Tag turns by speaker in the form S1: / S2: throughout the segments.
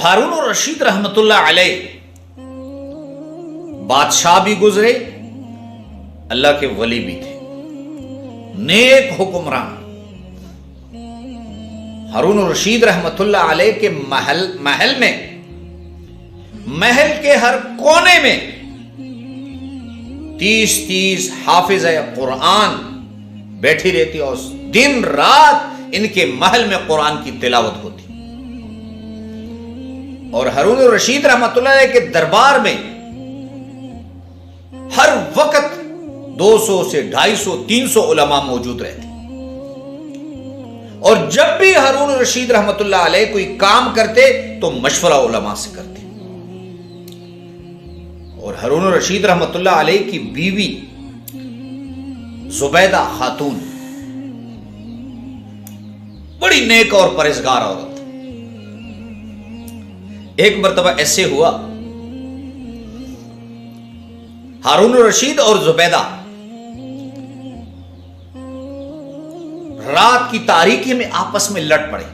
S1: ہارون الرشید رحمت اللہ علیہ بادشاہ بھی گزرے، اللہ کے ولی بھی تھے، نیک حکمران۔ ہارون الرشید رحمت اللہ علیہ کے محل میں، محل کے ہر کونے میں 30 حافظ قرآن بیٹھی رہتی اور دن رات ان کے محل میں قرآن کی تلاوت ہوتی۔ اور ہارون الرشید رحمت اللہ علیہ کے دربار میں ہر وقت 200 سے 250 300 علماء موجود رہتے، اور جب بھی ہارون الرشید رحمت اللہ علیہ کوئی کام کرتے تو مشورہ علماء سے کرتے۔ اور ہارون الرشید رحمت اللہ علیہ کی بیوی زبیدہ خاتون بڑی نیک اور پرہیزگار عورت۔ ایک مرتبہ ایسے ہوا، ہارون الرشید اور زبیدہ رات کی تاریکی میں آپس میں لڑ پڑے،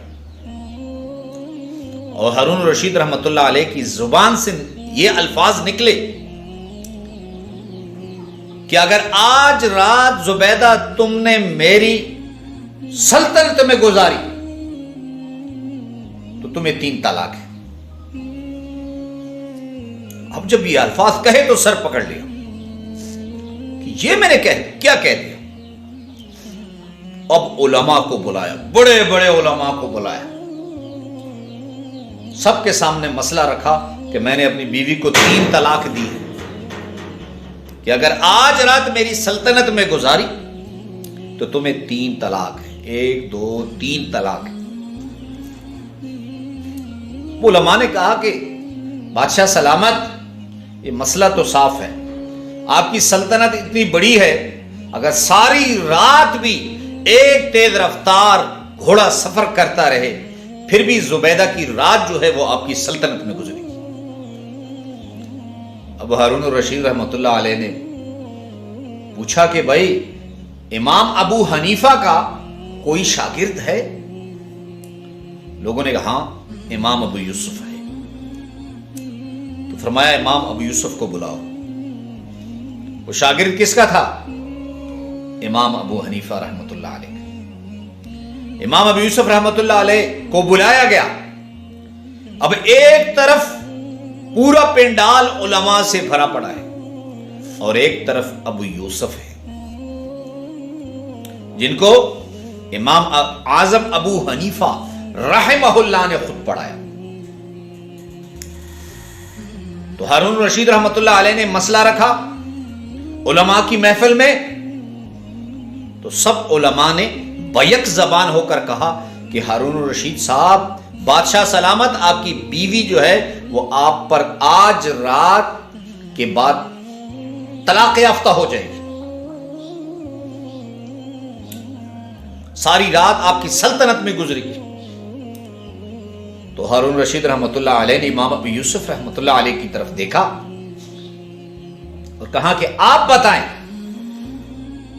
S1: اور ہارون الرشید رحمت اللہ علیہ کی زبان سے یہ الفاظ نکلے کہ اگر آج رات زبیدہ تم نے میری سلطنت میں گزاری تو تمہیں 3 طلاق ہے۔ اب جب یہ الفاظ کہے تو سر پکڑ لیا کہ یہ میں نے کیا کہہ دیا۔ اب علماء کو بلایا، بڑے بڑے علماء کو بلایا، سب کے سامنے مسئلہ رکھا کہ میں نے اپنی بیوی کو 3 طلاق دی ہے، کہ اگر آج رات میری سلطنت میں گزاری تو تمہیں 3 طلاق ہے، 1 2 3 طلاق ہے۔ علماء نے کہا کہ بادشاہ سلامت، یہ مسئلہ تو صاف ہے، آپ کی سلطنت اتنی بڑی ہے، اگر ساری رات بھی ایک تیز رفتار گھوڑا سفر کرتا رہے پھر بھی زبیدہ کی رات جو ہے وہ آپ کی سلطنت میں گزری۔ اب ہارون الرشید رحمت اللہ علیہ نے پوچھا کہ بھائی امام ابو حنیفہ کا کوئی شاگرد ہے؟ لوگوں نے کہا ہاں امام ابو یوسف ہے۔ تو فرمایا امام ابو یوسف کو بلاؤ۔ وہ شاگرد کس کا تھا؟ امام ابو حنیفہ رحمت اللہ علیہ۔ امام ابو یوسف رحمت اللہ علیہ کو بلایا گیا۔ اب ایک طرف پورا پنڈال علماء سے بھرا پڑا ہے، اور ایک طرف ابو یوسف ہے جن کو امام اعظم ابو حنیفہ رحمہ اللہ نے خود پڑھایا۔ تو ہارون الرشید رحمت اللہ علیہ نے مسئلہ رکھا علماء کی محفل میں، تو سب علماء نے بیک زبان ہو کر کہا کہ ہارون الرشید صاحب، بادشاہ سلامت، آپ کی بیوی جو ہے وہ آپ پر آج رات کے بعد طلاق یافتہ ہو جائے گی، ساری رات آپ کی سلطنت میں گزرے گی۔ تو ہارون رشید رحمت اللہ علیہ نے امام ابو یوسف رحمت اللہ علیہ کی طرف دیکھا اور کہا کہ آپ بتائیں۔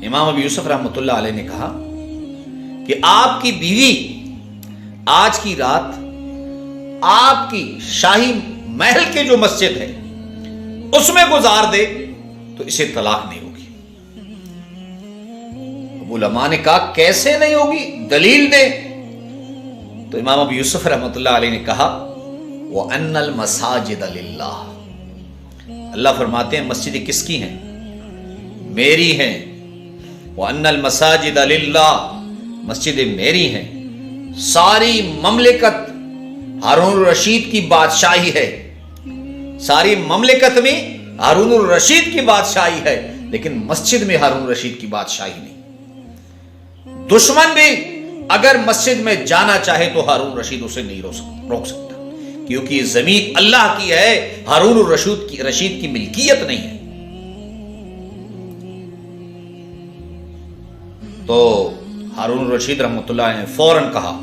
S1: امام ابو یوسف رحمت اللہ علیہ نے کہا کہ آپ کی بیوی آج کی رات آپ کی شاہی محل کے جو مسجد ہے اس میں گزار دے تو اسے طلاق نہیں ہوگی۔ ابو علماء نے کہا کیسے نہیں ہوگی، دلیل دے۔ تو امام ابو یوسف رحمت اللہ علیہ نے کہا وَأَنَّ الْمَسَاجِدَ لِلَّهِ، اللہ فرماتے ہیں مسجدیں کس کی ہیں؟ میری ہیں۔ وَأَنَّ الْمَسَاجِدَ لِلَّهِ، مسجدیں میری ہیں۔ ساری مملکت ہارون الرشید کی بادشاہی ہے، ساری مملکت میں ہارون الرشید کی بادشاہی ہے، لیکن مسجد میں ہارون الرشید کی بادشاہی نہیں۔ دشمن بھی اگر مسجد میں جانا چاہے تو ہارون رشید اسے نہیں روک سکتا، کیونکہ یہ زمین اللہ کی ہے، ہارون الرشید کی ملکیت نہیں ہے۔ تو ہارون الرشید رحمت اللہ نے فوراً کہا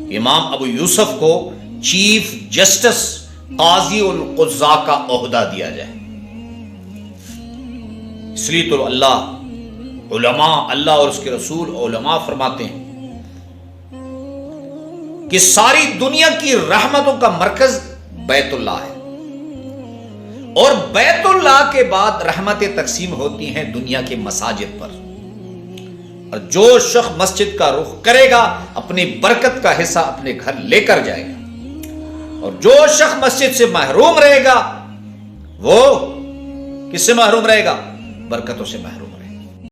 S1: کہ امام ابو یوسف کو چیف جسٹس قاضی القضاء کا عہدہ دیا جائے۔ اس لیے تو اللہ اور اس کے رسول علماء فرماتے ہیں کہ ساری دنیا کی رحمتوں کا مرکز بیت اللہ ہے، اور بیت اللہ کے بعد رحمتیں تقسیم ہوتی ہیں دنیا کے مساجد پر، اور جو شخص مسجد کا رخ کرے گا اپنی برکت کا حصہ اپنے گھر لے کر جائے گا، اور جو شخص مسجد سے محروم رہے گا وہ کس سے محروم رہے گا؟ برکتوں سے محروم۔